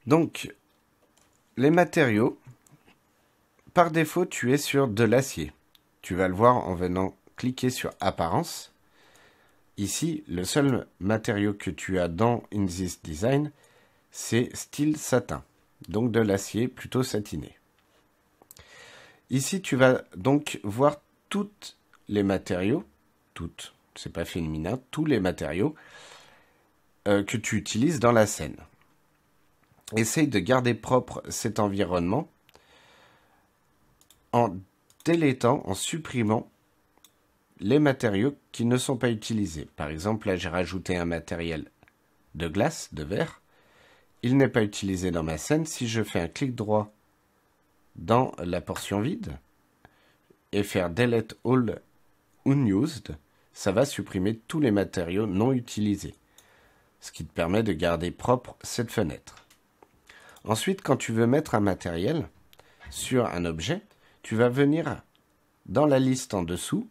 Donc, les matériaux, par défaut, tu es sur de l'acier. Tu vas le voir en venant cliquer sur Apparence. Ici, le seul matériau que tu as dans In This Design, c'est style satin, donc de l'acier plutôt satiné. Ici, tu vas donc voir toutes les matériaux, toutes, c'est pas féminin, tous les matériaux que tu utilises dans la scène. Essaye de garder propre cet environnement en délétant, en supprimant les matériaux qui ne sont pas utilisés. Par exemple, là, j'ai rajouté un matériel de glace, de verre. Il n'est pas utilisé dans ma scène. Si je fais un clic droit dans la portion vide et faire Delete All Unused, ça va supprimer tous les matériaux non utilisés, ce qui te permet de garder propre cette fenêtre. Ensuite, quand tu veux mettre un matériel sur un objet, tu vas venir dans la liste en dessous,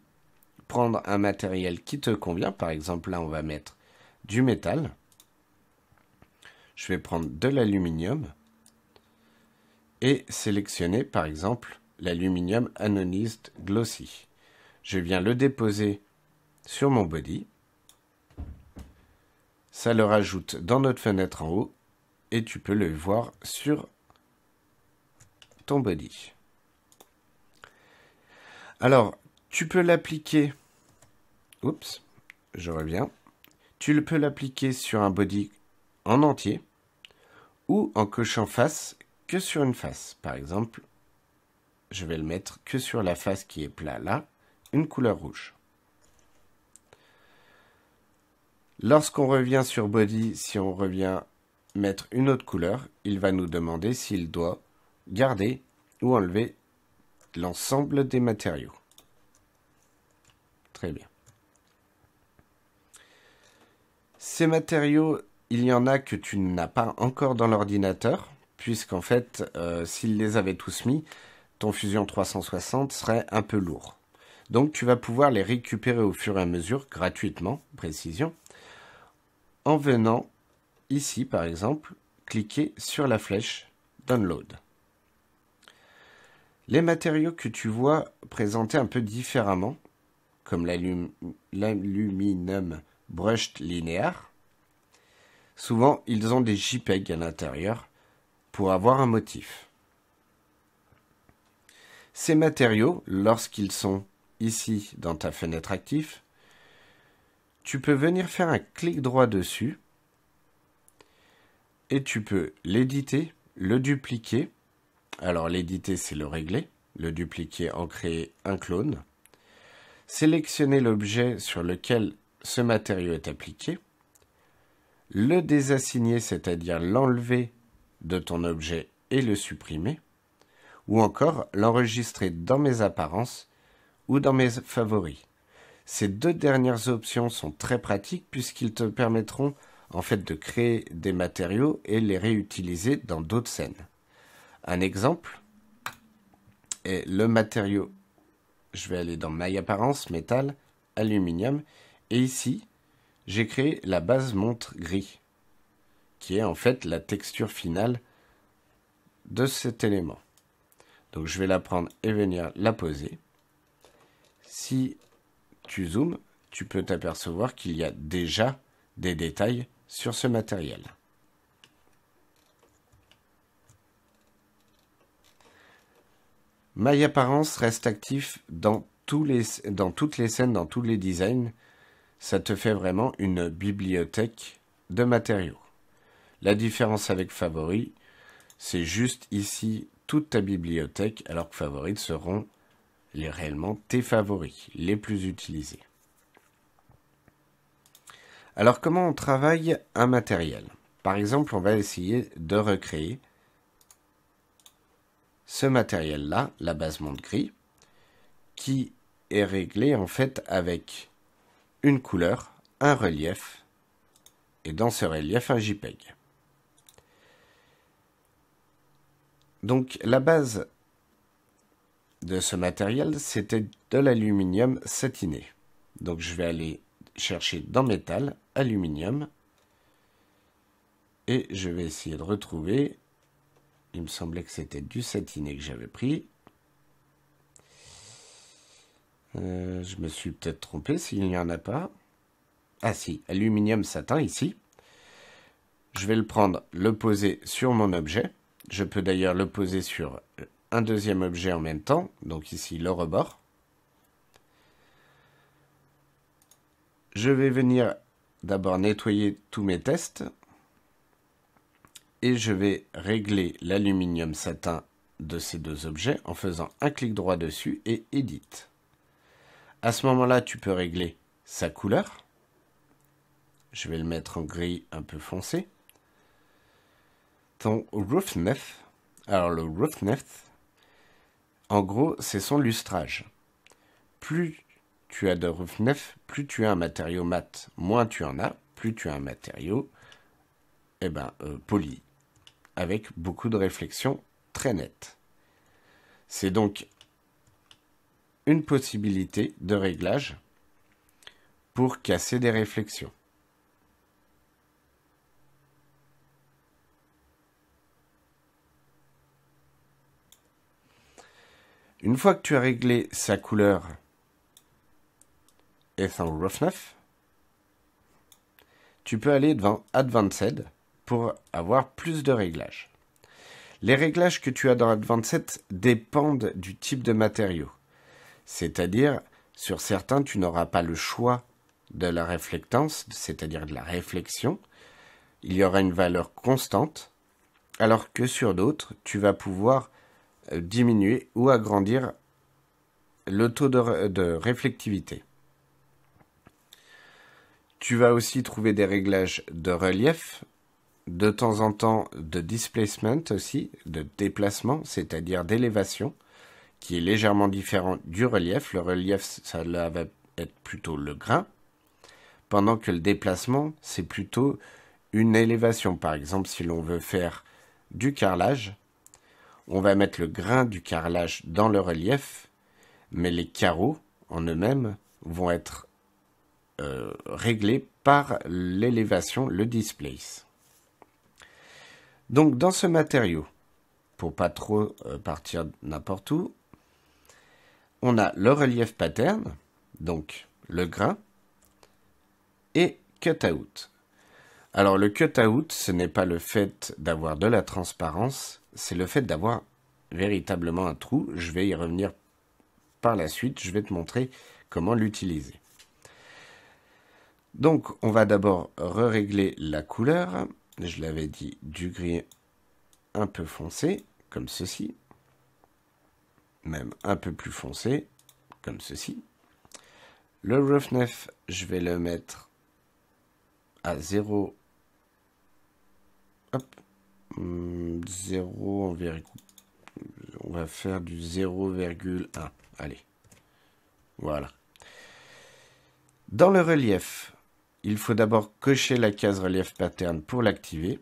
prendre un matériel qui te convient. Par exemple, là, on va mettre du métal. Je vais prendre de l'aluminium et sélectionner, par exemple, l'aluminium anodized glossy. Je viens le déposer sur mon body. Ça le rajoute dans notre fenêtre en haut et tu peux le voir sur ton body. Alors, tu peux l'appliquer. Oups, je reviens. Tu peux l'appliquer sur un body en entier ou en cochant face que sur une face. Par exemple, je vais le mettre que sur la face qui est plat là, une couleur rouge. Lorsqu'on revient sur body, si on revient mettre une autre couleur, il va nous demander s'il doit garder ou enlever l'ensemble des matériaux. Très bien. Ces matériaux, il y en a que tu n'as pas encore dans l'ordinateur, puisqu'en fait, s'il les avait tous mis, ton Fusion 360 serait un peu lourd. Donc tu vas pouvoir les récupérer au fur et à mesure, gratuitement, précision, en venant ici, par exemple, cliquer sur la flèche Download. Les matériaux que tu vois présentés un peu différemment, comme l'aluminium brushed linéaire, souvent ils ont des JPEG à l'intérieur pour avoir un motif. Ces matériaux, lorsqu'ils sont ici dans ta fenêtre active, tu peux venir faire un clic droit dessus et tu peux l'éditer, le dupliquer. Alors l'éditer, c'est le régler, le dupliquer, en créer un clone. Sélectionner l'objet sur lequel ce matériau est appliqué, le désassigner, c'est-à-dire l'enlever de ton objet et le supprimer, ou encore l'enregistrer dans mes apparences ou dans mes favoris. Ces deux dernières options sont très pratiques puisqu'ils te permettront en fait de créer des matériaux et les réutiliser dans d'autres scènes. Un exemple est le matériau. Je vais aller dans My Apparence, métal, aluminium, et ici, j'ai créé la base montre gris, qui est en fait la texture finale de cet élément. Donc je vais la prendre et venir la poser. Si tu zoomes, tu peux t'apercevoir qu'il y a déjà des détails sur ce matériel. My Apparence reste actif dans toutes les scènes, dans tous les designs. Ça te fait vraiment une bibliothèque de matériaux. La différence avec Favori, c'est juste ici toute ta bibliothèque, alors que Favoris seront réellement tes favoris, les plus utilisés. Alors comment on travaille un matériel? Par exemple, on va essayer de recréer ce matériel-là, la base montre gris, qui est réglé en fait avec une couleur, un relief, et dans ce relief, un JPEG. Donc la base de ce matériel, c'était de l'aluminium satiné. Donc je vais aller chercher dans métal, aluminium, Et je vais essayer de retrouver. Il me semblait que c'était du satiné que j'avais pris. Je me suis peut-être trompé s'il n'y en a pas. Ah si, aluminium satin ici. Je vais le prendre, le poser sur mon objet. Je peux d'ailleurs le poser sur un deuxième objet en même temps. Donc ici le rebord. Je vais venir d'abord nettoyer tous mes tests. Et je vais régler l'aluminium satin de ces deux objets en faisant un clic droit dessus et Edit. À ce moment-là, tu peux régler sa couleur. Je vais le mettre en gris un peu foncé. Ton roughness. Alors le roughness, en gros, c'est son lustrage. Plus tu as de roughness, plus tu as un matériau mat. Moins tu en as, plus tu as un matériau poli, avec beaucoup de réflexions très nettes. C'est donc une possibilité de réglage pour casser des réflexions. Une fois que tu as réglé sa couleur et son roughness, tu peux aller devant Advanced pour avoir plus de réglages. Les réglages que tu as dans Advanced dépendent du type de matériau. C'est-à-dire, sur certains, tu n'auras pas le choix de la réflectance, c'est-à-dire de la réflexion. Il y aura une valeur constante, alors que sur d'autres, tu vas pouvoir diminuer ou agrandir le taux de réflectivité. Tu vas aussi trouver des réglages de relief, de temps en temps de displacement aussi, de déplacement, c'est-à-dire d'élévation, qui est légèrement différent du relief. Le relief, ça va être plutôt le grain, pendant que le déplacement, c'est plutôt une élévation. Par exemple, si l'on veut faire du carrelage, on va mettre le grain du carrelage dans le relief, mais les carreaux en eux-mêmes vont être réglés par l'élévation, le displace. Donc dans ce matériau, pour pas trop partir n'importe où, on a le relief pattern, donc le grain, et cutout. Alors le cutout, ce n'est pas le fait d'avoir de la transparence, c'est le fait d'avoir véritablement un trou. Je vais y revenir par la suite, je vais te montrer comment l'utiliser. Donc on va d'abord régler la couleur. Je l'avais dit, du gris un peu foncé, comme ceci. Même un peu plus foncé, comme ceci. Le roughness, je vais le mettre à 0. Hop. 0, on va faire du 0,1. Allez. Voilà. Dans le relief, il faut d'abord cocher la case relief pattern pour l'activer.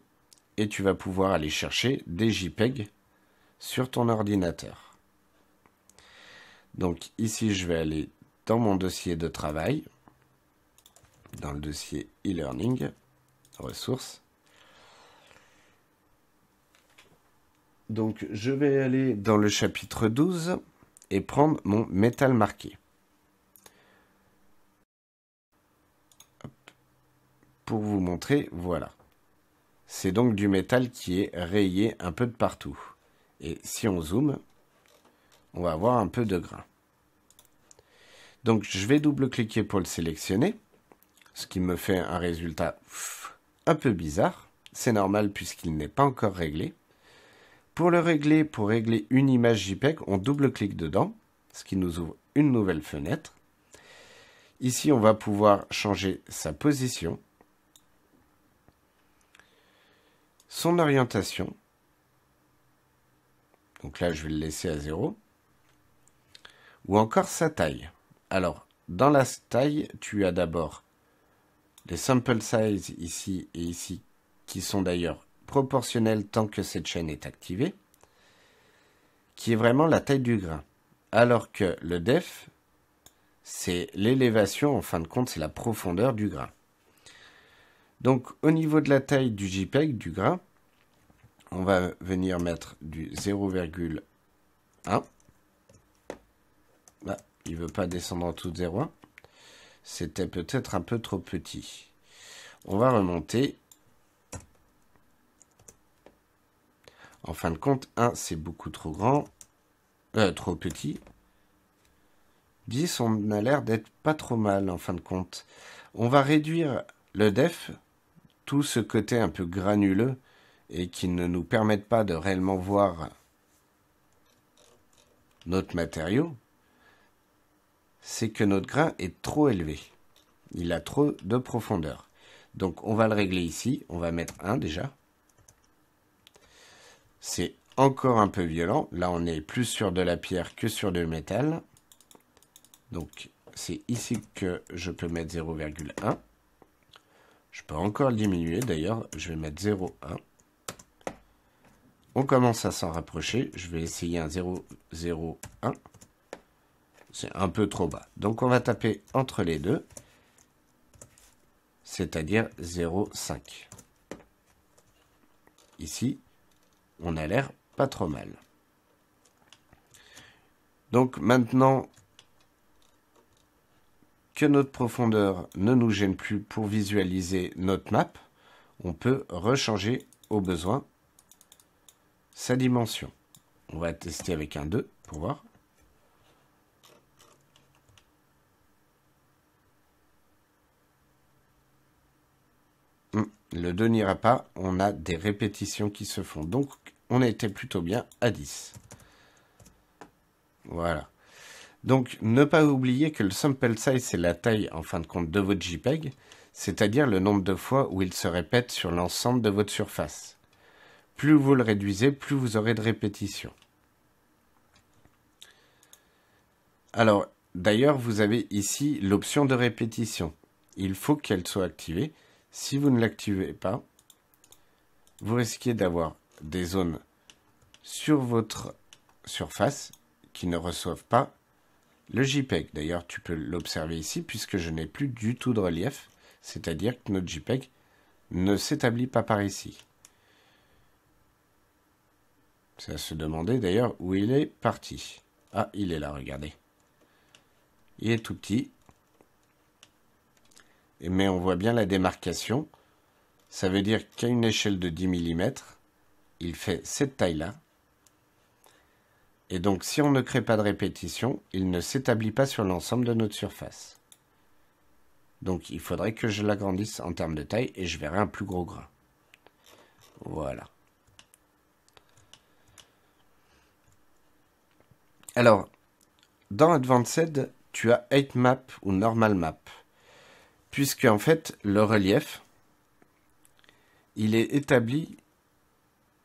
Et tu vas pouvoir aller chercher des JPEG sur ton ordinateur. Donc ici, je vais aller dans mon dossier de travail, dans le dossier e-learning, ressources. Donc je vais aller dans le chapitre 12 et prendre mon métal marqué. Hop. Pour vous montrer, voilà. C'est donc du métal qui est rayé un peu de partout. Et si on zoome, on va avoir un peu de grain. Donc je vais double-cliquer pour le sélectionner, ce qui me fait un résultat un peu bizarre. C'est normal puisqu'il n'est pas encore réglé. Pour le régler, pour régler une image JPEG, on double-clique dedans, ce qui nous ouvre une nouvelle fenêtre. Ici, on va pouvoir changer sa position, son orientation. Donc là, je vais le laisser à 0. Ou encore sa taille. Alors, dans la taille, tu as d'abord les sample size ici et ici, qui sont d'ailleurs proportionnels tant que cette chaîne est activée, qui est vraiment la taille du grain. Alors que le depth, c'est l'élévation, en fin de compte, c'est la profondeur du grain. Donc au niveau de la taille du JPEG, du grain, on va venir mettre du 0,1. Là, il ne veut pas descendre en dessous de 0,1. C'était peut-être un peu trop petit. On va remonter. En fin de compte, 1, c'est beaucoup trop grand. Trop petit. 10, on a l'air d'être pas trop mal, en fin de compte. On va réduire le def, tout ce côté un peu granuleux, et qui ne nous permettent pas de réellement voir notre matériau, c'est que notre grain est trop élevé. Il a trop de profondeur. Donc on va le régler ici, on va mettre 1 déjà. C'est encore un peu violent, là on est plus sur de la pierre que sur du métal. Donc c'est ici que je peux mettre 0,1. Je peux encore le diminuer d'ailleurs, je vais mettre 0,1. On commence à s'en rapprocher. Je vais essayer un 0,01. C'est un peu trop bas. Donc on va taper entre les deux, c'est-à-dire 0,5. Ici, on a l'air pas trop mal. Donc maintenant que notre profondeur ne nous gêne plus pour visualiser notre map, on peut rechanger au besoin sa dimension. On va tester avec un 2 pour voir. Le 2 n'ira pas, on a des répétitions qui se font. Donc on était plutôt bien à 10. Voilà. Donc ne pas oublier que le sample size, c'est la taille en fin de compte de votre JPEG, c'est-à-dire le nombre de fois où il se répète sur l'ensemble de votre surface. Plus vous le réduisez, plus vous aurez de répétitions. Alors, d'ailleurs, vous avez ici l'option de répétition. Il faut qu'elle soit activée. Si vous ne l'activez pas, vous risquez d'avoir des zones sur votre surface qui ne reçoivent pas le JPEG. D'ailleurs, tu peux l'observer ici puisque je n'ai plus du tout de relief, c'est-à-dire que notre JPEG ne s'établit pas par ici. C'est à se demander d'ailleurs où il est parti. Ah, il est là, regardez. Il est tout petit. Mais on voit bien la démarcation. Ça veut dire qu'à une échelle de 10 mm, il fait cette taille-là. Et donc, si on ne crée pas de répétition, il ne s'établit pas sur l'ensemble de notre surface. Donc, il faudrait que je l'agrandisse en termes de taille et je verrai un plus gros grain. Voilà. Alors, dans Advanced, tu as 8 Map ou Normal Map. Puisque, en fait, le relief, il est établi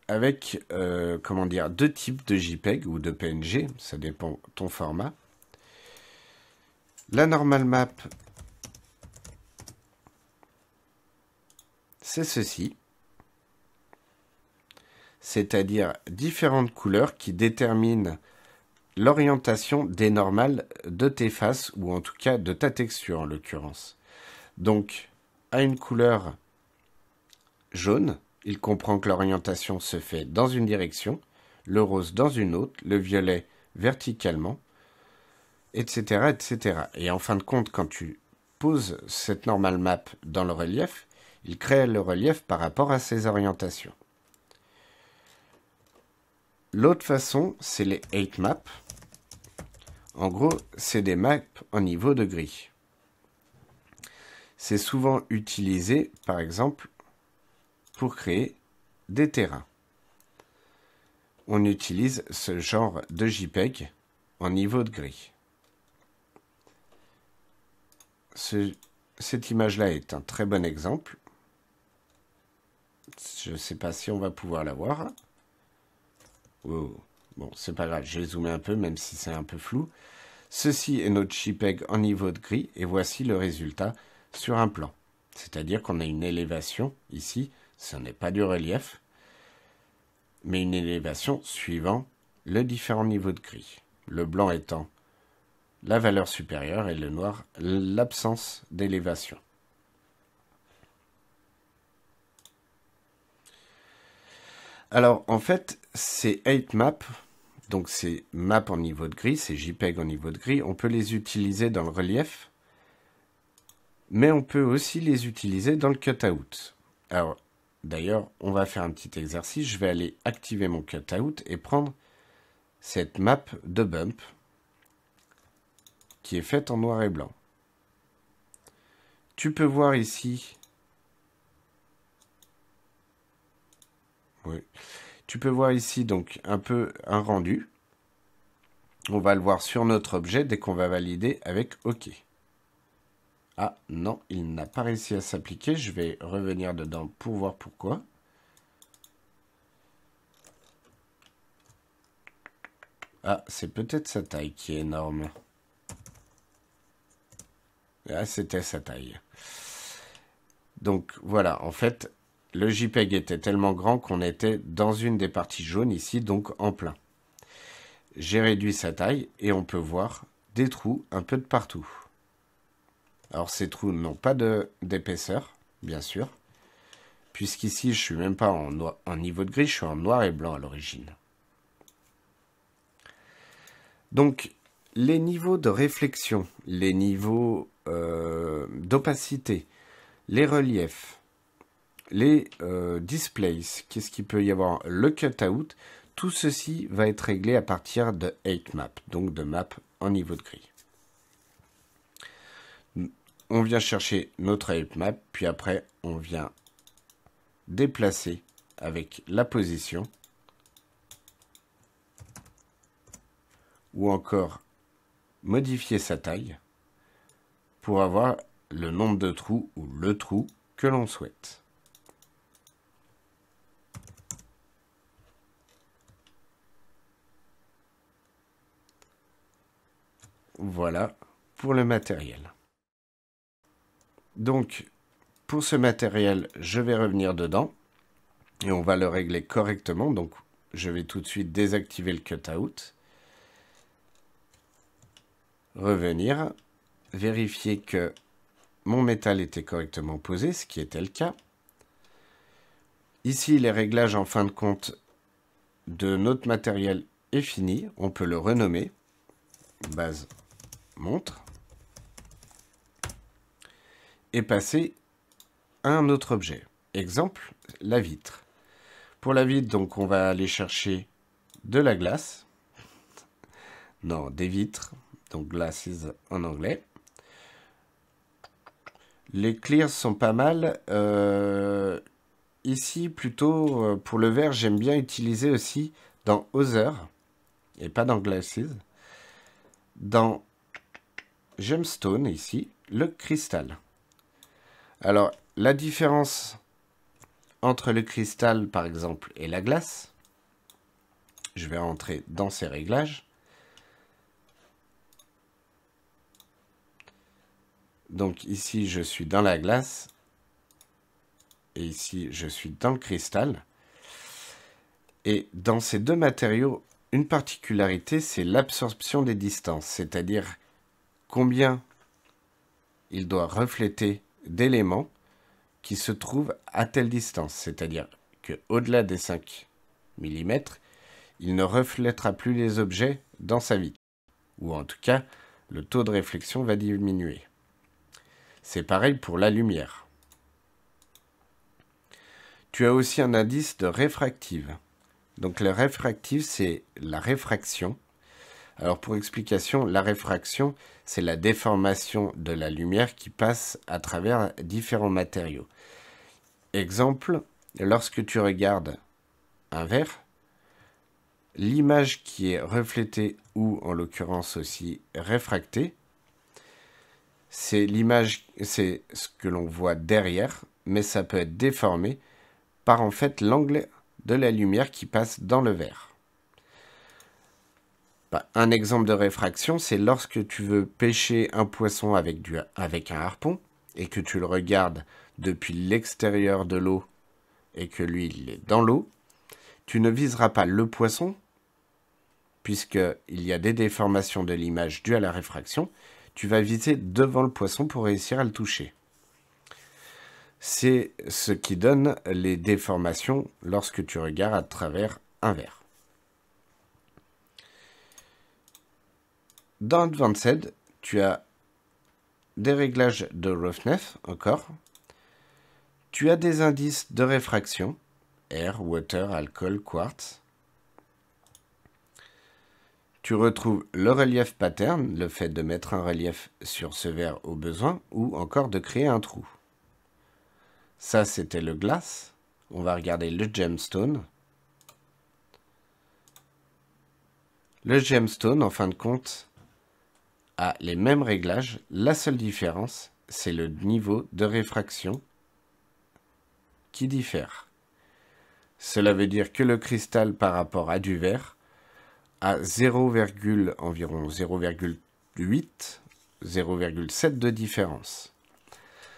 avec, deux types de JPEG ou de PNG, ça dépend de ton format. La Normal Map, c'est ceci. C'est-à-dire différentes couleurs qui déterminent l'orientation des normales de tes faces, ou en tout cas de ta texture en l'occurrence. Donc, à une couleur jaune, il comprend que l'orientation se fait dans une direction, le rose dans une autre, le violet verticalement, etc., etc. Et en fin de compte, quand tu poses cette normal map dans le relief, il crée le relief par rapport à ces orientations. L'autre façon, c'est les 8 maps. En gros, c'est des maps en niveau de gris. C'est souvent utilisé, par exemple, pour créer des terrains. On utilise ce genre de JPEG en niveau de gris. Cette image-là est un très bon exemple. Je ne sais pas si on va pouvoir la voir. Oh. Bon, c'est pas grave, je vais zoomer un peu, même si c'est un peu flou. Ceci est notre JPEG en niveau de gris, et voici le résultat sur un plan. C'est-à-dire qu'on a une élévation, ici, ce n'est pas du relief, mais une élévation suivant le différent niveau de gris. Le blanc étant la valeur supérieure et le noir l'absence d'élévation. Alors, en fait, ces 8 maps, donc ces maps en niveau de gris, ces JPEG en niveau de gris, on peut les utiliser dans le relief, mais on peut aussi les utiliser dans le cutout. Alors, d'ailleurs, on va faire un petit exercice. Je vais aller activer mon cutout et prendre cette map de bump qui est faite en noir et blanc. Tu peux voir ici... Oui. Tu peux voir ici donc un peu un rendu. On va le voir sur notre objet dès qu'on va valider avec OK. Ah non, il n'a pas réussi à s'appliquer. Je vais revenir dedans pour voir pourquoi. Ah, c'est peut-être sa taille qui est énorme. Ah, c'était sa taille. Donc voilà, en fait, le JPEG était tellement grand qu'on était dans une des parties jaunes ici, donc en plein. J'ai réduit sa taille et on peut voir des trous un peu de partout. Alors ces trous n'ont pas d'épaisseur, bien sûr, puisqu'ici je suis même pas en niveau de gris, je suis en noir et blanc à l'origine. Donc les niveaux de réflexion, les niveaux d'opacité, les reliefs, les displays, qu'est-ce qu'il peut y avoir, le cutout, tout ceci va être réglé à partir de 8 maps, donc de maps en niveau de gris. On vient chercher notre 8 map, puis après on vient déplacer avec la position, ou encore modifier sa taille pour avoir le nombre de trous ou le trou que l'on souhaite. Voilà pour le matériel. Donc, pour ce matériel, je vais revenir dedans et on va le régler correctement. Donc, je vais tout de suite désactiver le cutout. Revenir, vérifier que mon métal était correctement posé, ce qui était le cas. Ici, les réglages en fin de compte de notre matériel est fini. On peut le renommer. Base montre. Et passer à un autre objet. Exemple, la vitre. Pour la vitre, donc, on va aller chercher de la glace. Non, des vitres. Donc, glasses en anglais. Les clears sont pas mal. Ici, plutôt, pour le verre, j'aime bien utiliser aussi dans Other, et pas dans Glasses. Dans Gemstone, ici, le cristal. Alors, la différence entre le cristal, par exemple, et la glace, je vais rentrer dans ces réglages. Donc ici, je suis dans la glace. Et ici, je suis dans le cristal. Et dans ces deux matériaux, une particularité, c'est l'absorption des distances. C'est-à-dire combien il doit refléter d'éléments qui se trouvent à telle distance. C'est-à-dire qu'au-delà des 5 mm, il ne reflètera plus les objets dans sa vitre. Ou en tout cas, le taux de réflexion va diminuer. C'est pareil pour la lumière. Tu as aussi un indice de réfractive. Donc le réfractive, c'est la réfraction. Alors pour explication, la réfraction, c'est la déformation de la lumière qui passe à travers différents matériaux. Exemple, lorsque tu regardes un verre, l'image qui est reflétée ou en l'occurrence aussi réfractée, c'est l'image, c'est ce que l'on voit derrière, mais ça peut être déformé par en fait l'angle de la lumière qui passe dans le verre. Un exemple de réfraction, c'est lorsque tu veux pêcher un poisson avec un harpon et que tu le regardes depuis l'extérieur de l'eau et que lui, il est dans l'eau, tu ne viseras pas le poisson puisqu'il y a des déformations de l'image dues à la réfraction. Tu vas viser devant le poisson pour réussir à le toucher. c'est ce qui donne les déformations lorsque tu regardes à travers un verre. Dans Advanced, tu as des réglages de roughness encore. Tu as des indices de réfraction, air, water, alcool, quartz. Tu retrouves le relief pattern, le fait de mettre un relief sur ce verre au besoin, ou encore de créer un trou. Ça, c'était le glass. On va regarder le gemstone. Le gemstone, en fin de compte, a les mêmes réglages. La seule différence, c'est le niveau de réfraction qui diffère. Cela veut dire que le cristal par rapport à du verre a environ 0,8, 0,7 de différence.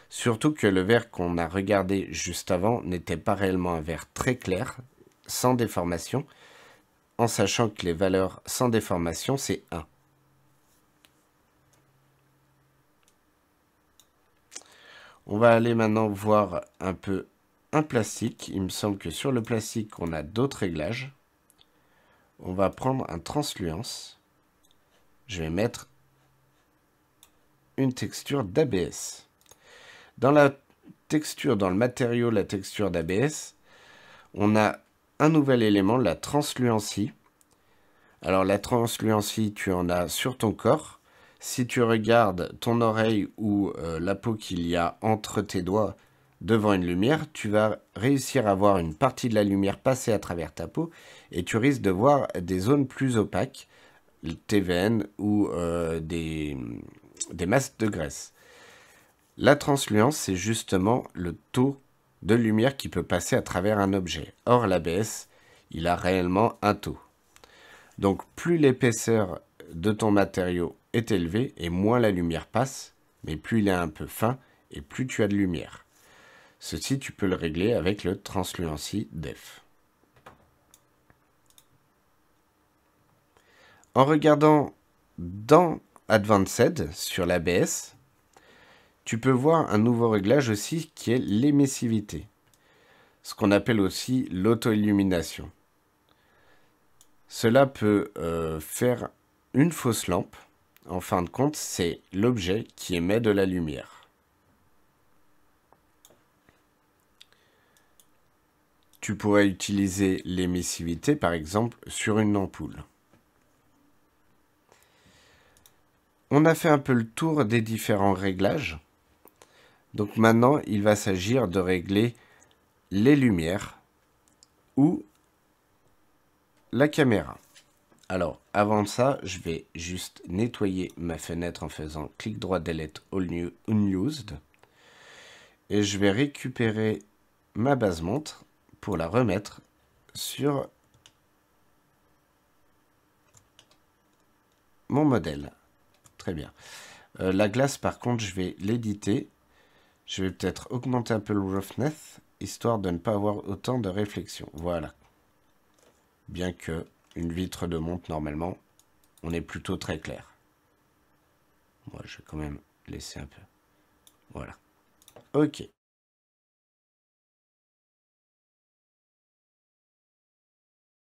Surtout que le verre qu'on a regardé juste avant n'était pas réellement un verre très clair, sans déformation, en sachant que les valeurs sans déformation, c'est 1. On va aller maintenant voir un peu un plastique. Il me semble que sur le plastique, on a d'autres réglages. On va prendre un transluance. Je vais mettre une texture d'ABS. Dans la texture, dans le matériau, la texture d'ABS, on a un nouvel élément, la transluency. Alors la transluency, tu en as sur ton corps. Si tu regardes ton oreille ou la peau qu'il y a entre tes doigts devant une lumière, tu vas réussir à voir une partie de la lumière passer à travers ta peau et tu risques de voir des zones plus opaques, tes veines ou des masses de graisse. La transluence, c'est justement le taux de lumière qui peut passer à travers un objet. Or, l'ABS, il a réellement un taux. Donc, plus l'épaisseur de ton matériau est élevée, et moins la lumière passe, mais plus il est un peu fin, et plus tu as de lumière. Ceci, tu peux le régler avec le Transluency Def. En regardant dans Advanced, sur l'ABS, tu peux voir un nouveau réglage aussi qui est l'émissivité, ce qu'on appelle aussi l'auto-illumination. Cela peut faire une fausse lampe. En fin de compte, c'est l'objet qui émet de la lumière. Tu pourrais utiliser l'émissivité, par exemple, sur une ampoule. On a fait un peu le tour des différents réglages. Donc maintenant, il va s'agir de régler les lumières ou la caméra. Alors, avant ça, je vais juste nettoyer ma fenêtre en faisant clic droit Delete All Unused. Et je vais récupérer ma base montre pour la remettre sur mon modèle. Très bien. La glace, par contre, je vais l'éditer. Je vais peut-être augmenter un peu le roughness, histoire de ne pas avoir autant de réflexion. Voilà. Bien que une vitre de montre, normalement, on est plutôt très clair. Moi, je vais quand même laisser un peu. Voilà. Ok.